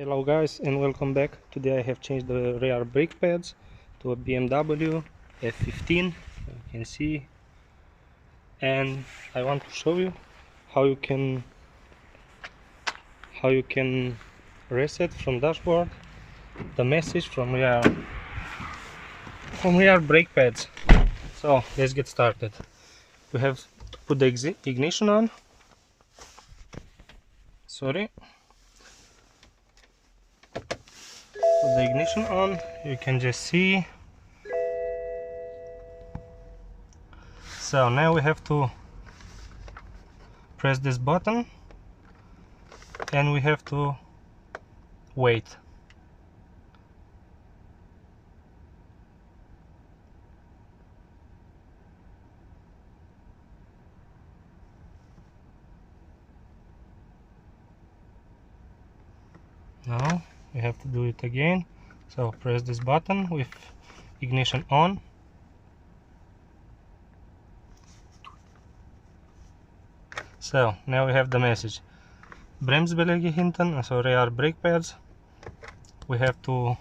Hello guys and welcome back. Today I have changed the rear brake pads to a BMW F15, you can see, and I want to show you how you can reset from dashboard the message from rear brake pads. So let's get started. We have to put the ignition on. Put the ignition on. You can just see. So now we have to press this button and we have to wait. Now we have to do it again. So press this button with ignition on. So now we have the message. Bremsbeläge hinten, so rear brake pads. We have to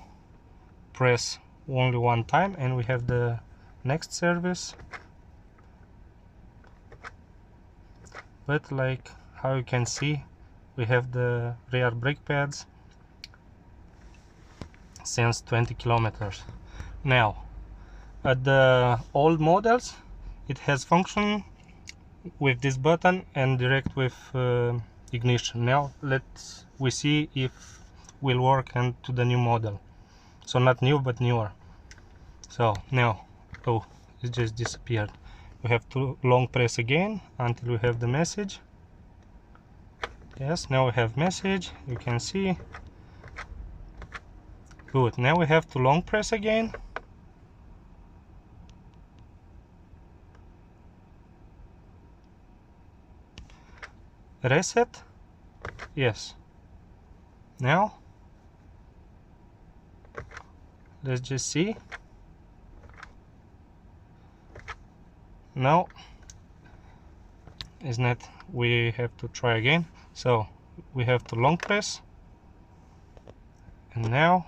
press only one time and we have the next service. But like how you can see, we have the rear brake pads since 20 kilometers. Now at the old models it has function with this button and direct with ignition. Now let's see if will work into the new model. So not new but newer. So now, oh, it just disappeared. We have to long press again until we have the message. Yes, now we have message, you can see. Good, now we have to long press again. Reset. Yes. Now let's just see. No, it's not. We have to try again. So we have to long press, and now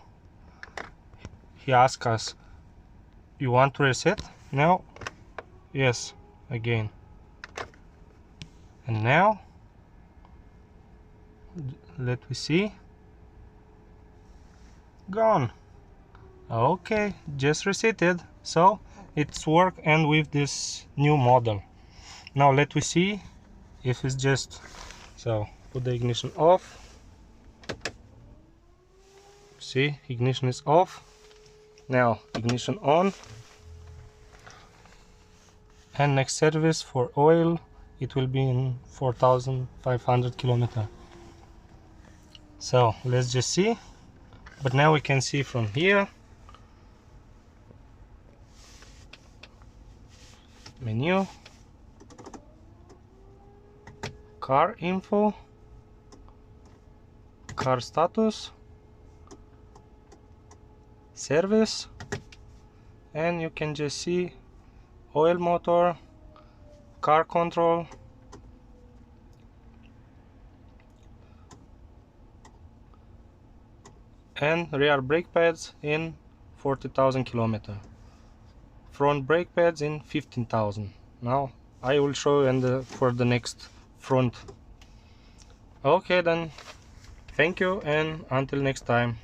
he asks us, you want to reset? No. Yes, again. And now let me see. Gone. Okay, just resetted. So it's work and with this new model. Now let me see if it's just, so put the ignition off. See, ignition is off. Now ignition on. And next service for oil, it will be in 4,500 kilometers. So let's just see. But now we can see from here. Menu, car info, car status, service, and you can just see oil motor, car control, and rear brake pads in 40,000 kilometers. Front brake pads in 15,000. Now I will show you for the next front. Okay then, thank you and until next time.